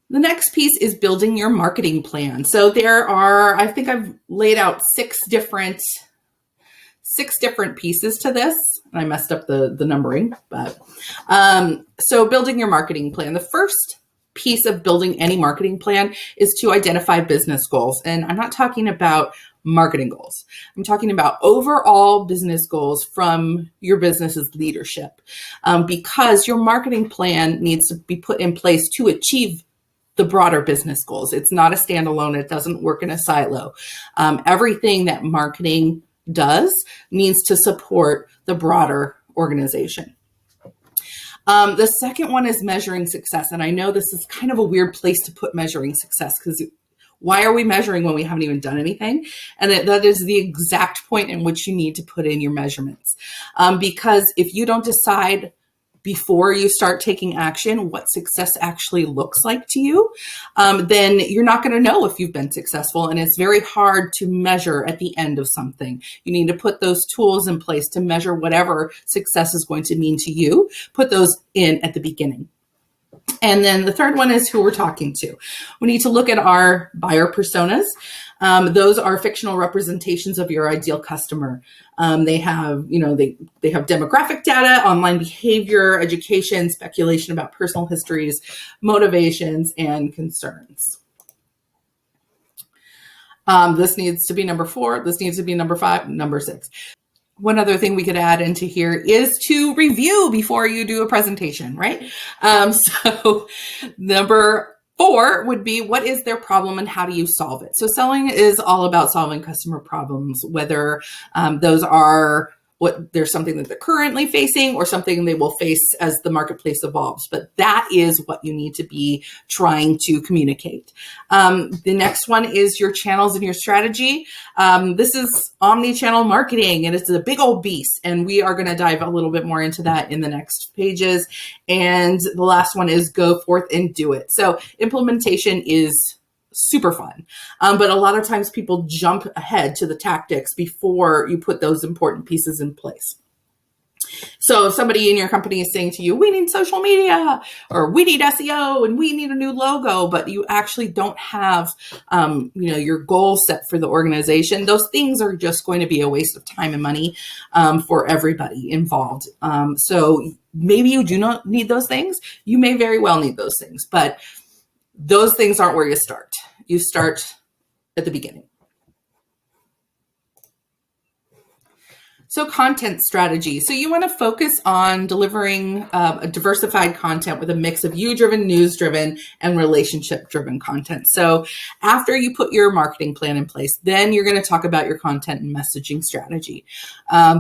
The next piece is building your marketing plan. So there are, I think I've laid out six different pieces to this. I messed up the numbering, but so building your marketing plan. The first piece of building any marketing plan is to identify business goals. And I'm not talking about marketing goals. I'm talking about overall business goals from your business's leadership, because your marketing plan needs to be put in place to achieve the broader business goals. It's not a standalone. It doesn't work in a silo. Everything that marketing does needs to support the broader organization. The second one is measuring success. And I know this is kind of a weird place to put measuring success, because why are we measuring when we haven't even done anything? And that is the exact point in which you need to put in your measurements. Because if you don't decide before you start taking action what success actually looks like to you, then you're not going to know if you've been successful. And it's very hard to measure at the end of something. You need to put those tools in place to measure whatever success is going to mean to you. Put those in at the beginning. And then the third one is who we're talking to. We need to look at our buyer personas. Those are fictional representations of your ideal customer. They have, they have demographic data, online behavior, education, speculation about personal histories, motivations, and concerns. This needs to be number 4. This needs to be number 5, number 6. One other thing we could add into here is to review before you do a presentation, right? So number 4 would be, what is their problem and how do you solve it? So selling is all about solving customer problems, whether those are there's something that they're currently facing or something they will face as the marketplace evolves. But that is what you need to be trying to communicate. The next one is your channels and your strategy. This is omni-channel marketing, and it's a big old beast. And we are going to dive a little bit more into that in the next pages. And the last one is go forth and do it. So implementation is super fun. But a lot of times people jump ahead to the tactics before you put those important pieces in place. So if somebody in your company is saying to you, we need social media, or we need SEO, and we need a new logo, but you actually don't have, your goal set for the organization, those things are just going to be a waste of time and money for everybody involved. So maybe you do not need those things. You may very well need those things, but those things aren't where you start. You start at the beginning. So content strategy. So you want to focus on delivering a diversified content with a mix of you-driven, news-driven, and relationship-driven content. So after you put your marketing plan in place, then you're going to talk about your content and messaging strategy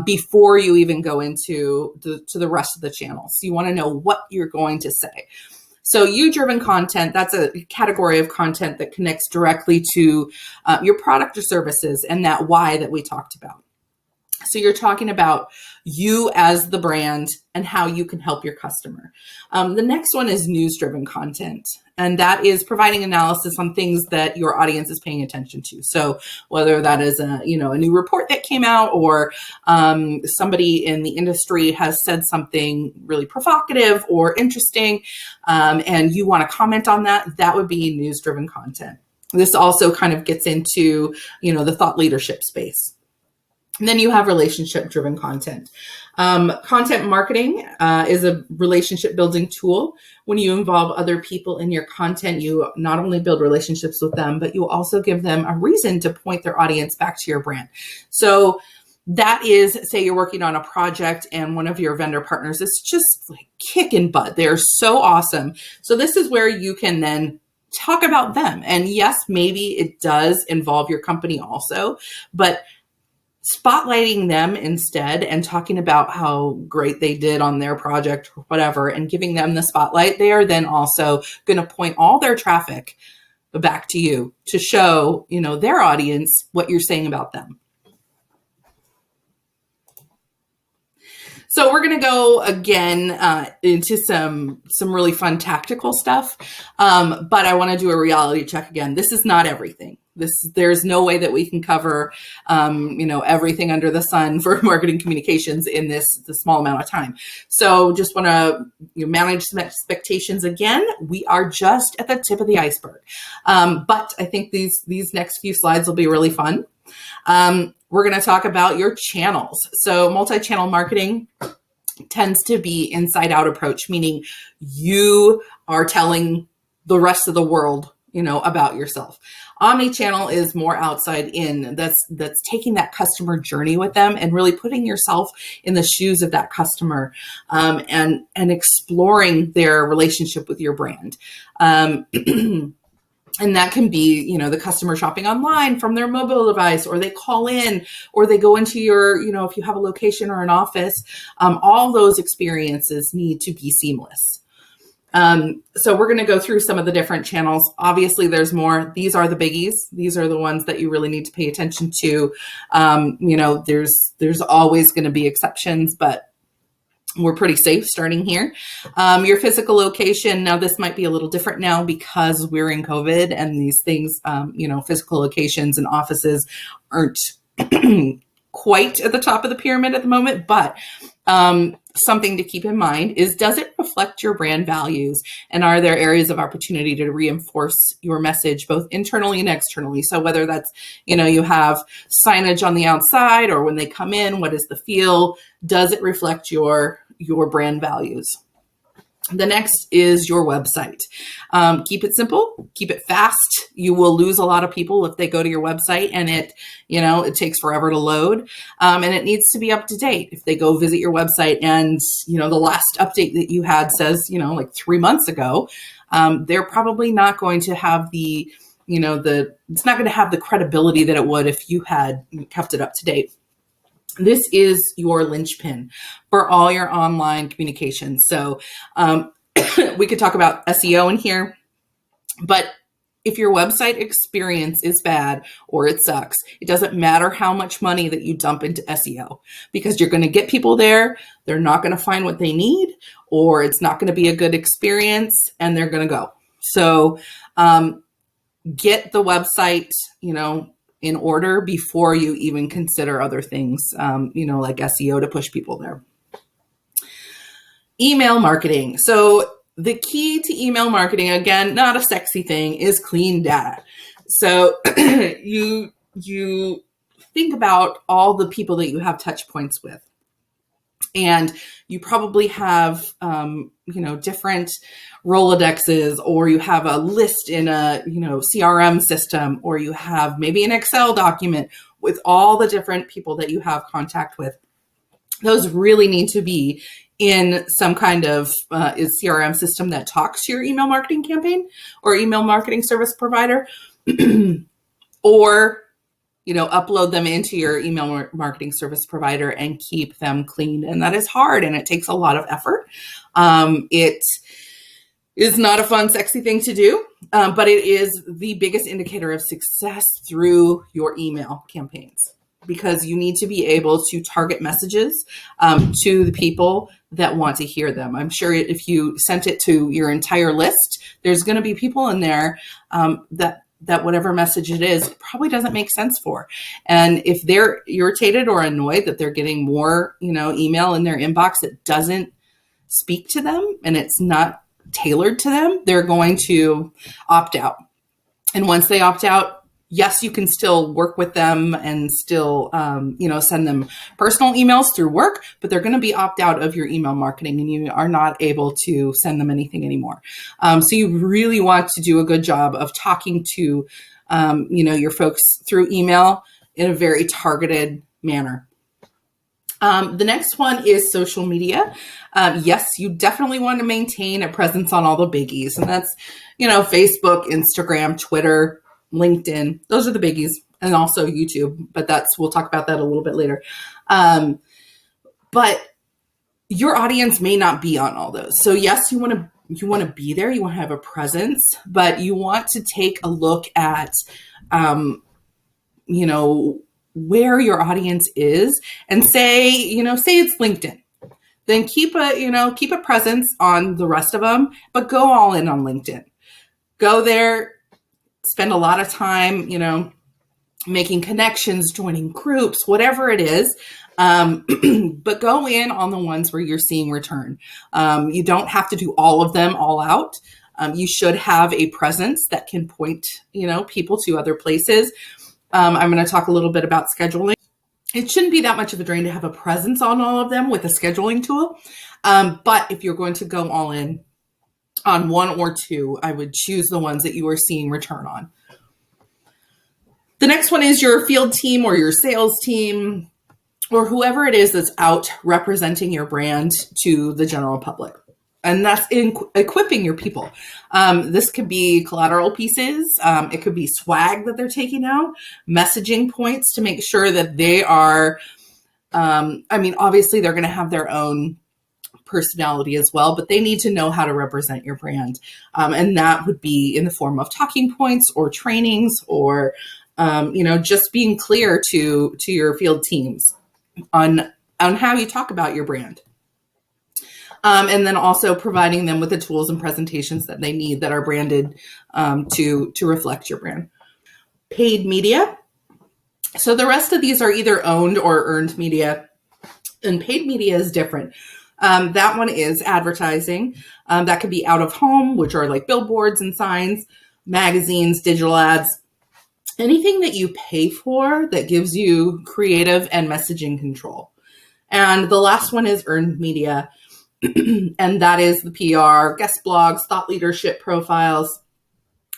before you even go into the rest of the channels. So you want to know what you're going to say. So you-driven content, that's a category of content that connects directly to your product or services and that why that we talked about. So you're talking about you as the brand and how you can help your customer. The next one is news-driven content, and that is providing analysis on things that your audience is paying attention to. So whether that is a new report that came out, or somebody in the industry has said something really provocative or interesting, and you want to comment on that, that would be news-driven content. This also kind of gets into the thought leadership space. And then you have relationship-driven content. Content marketing is a relationship-building tool. When you involve other people in your content, you not only build relationships with them, but you also give them a reason to point their audience back to your brand. So that is, say you're working on a project and one of your vendor partners is just like kicking butt. They're so awesome. So this is where you can then talk about them. And yes, maybe it does involve your company also, but spotlighting them instead and talking about how great they did on their project or whatever, and giving them the spotlight, they are then also going to point all their traffic back to you to show, their audience what you're saying about them. So we're going to go again into some really fun tactical stuff, but I want to do a reality check again. This is not everything. There's no way that we can cover, everything under the sun for marketing communications in the small amount of time. So just want to manage some expectations again. We are just at the tip of the iceberg. But I think these next few slides will be really fun. We're going to talk about your channels. So multi-channel marketing tends to be inside out approach, meaning you are telling the rest of the world, about yourself. Omni-channel is more outside in. That's taking that customer journey with them and really putting yourself in the shoes of that customer, and exploring their relationship with your brand. And that can be, the customer shopping online from their mobile device, or they call in, or they go into your, if you have a location or an office, all those experiences need to be seamless. So we're going to go through some of the different channels. Obviously, there's more. These are the biggies. These are the ones that you really need to pay attention to. There's always going to be exceptions, but we're pretty safe starting here. Your physical location. Now, this might be a little different now because we're in COVID and these things, physical locations and offices aren't quite at the top of the pyramid at the moment, but something to keep in mind is, does it reflect your brand values? And are there areas of opportunity to reinforce your message both internally and externally? So whether that's, you have signage on the outside, or when they come in, what is the feel? Does it reflect your brand values? The next is your website. Keep it simple, keep it fast. You will lose a lot of people if they go to your website and it takes forever to load. And it needs to be up to date. If they go visit your website and, the last update that you had says, like 3 months ago, they're probably not going to have it's not going to have the credibility that it would if you had kept it up to date. This is your linchpin for all your online communications. So we could talk about SEO in here, but if your website experience is bad or it sucks, it doesn't matter how much money that you dump into SEO, because you're going to get people there. They're not going to find what they need, or it's not going to be a good experience and they're going to go. So get the website, in order before you even consider other things, like SEO to push people there. Email marketing. So the key to email marketing, again, not a sexy thing, is clean data. So you think about all the people that you have touch points with. And you probably have, different Rolodexes, or you have a list in a, CRM system, or you have maybe an Excel document with all the different people that you have contact with. Those really need to be in some kind of CRM system that talks to your email marketing campaign or email marketing service provider, or upload them into your email marketing service provider and keep them clean. And that is hard, and it takes a lot of effort. It is not a fun, sexy thing to do, but it is the biggest indicator of success through your email campaigns, because you need to be able to target messages to the people that want to hear them. I'm sure if you sent it to your entire list, there's going to be people in there that whatever message it is, it probably doesn't make sense for. And if they're irritated or annoyed that they're getting more, email in their inbox that doesn't speak to them and it's not tailored to them, they're going to opt out. And once they opt out, yes, you can still work with them and still, send them personal emails through work, but they're going to be opt out of your email marketing and you are not able to send them anything anymore. So you really want to do a good job of talking to, your folks through email in a very targeted manner. The next one is social media. Yes, you definitely want to maintain a presence on all the biggies, and that's, Facebook, Instagram, Twitter, LinkedIn. Those are the biggies, and also YouTube, but we'll talk about that a little bit later. But your audience may not be on all those. So yes, you want to be there, you want to have a presence, but you want to take a look at, where your audience is, and say it's LinkedIn. Then keep a presence on the rest of them, but go all in on LinkedIn. Go there, spend a lot of time, making connections, joining groups, whatever it is. But go in on the ones where you're seeing return. You don't have to do all of them all out. You should have a presence that can point, people to other places. I'm going to talk a little bit about scheduling. It shouldn't be that much of a drain to have a presence on all of them with a scheduling tool. But if you're going to go all in on one or two, I would choose the ones that you are seeing return on. The next one is your field team or your sales team or whoever it is that's out representing your brand to the general public. And that's equipping your people. This could be collateral pieces. It could be swag that they're taking out, messaging points to make sure that they are, obviously they're going to have their own personality as well, but they need to know how to represent your brand. And that would be in the form of talking points or trainings or just being clear to your field teams on how you talk about your brand. And then also providing them with the tools and presentations that they need that are branded to reflect your brand. Paid media. So the rest of these are either owned or earned media, and paid media is different. That one is advertising. That could be out of home, which are like billboards and signs, magazines, digital ads, anything that you pay for that gives you creative and messaging control. And the last one is earned media. And that is the PR, guest blogs, thought leadership profiles,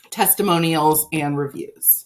testimonials, and reviews.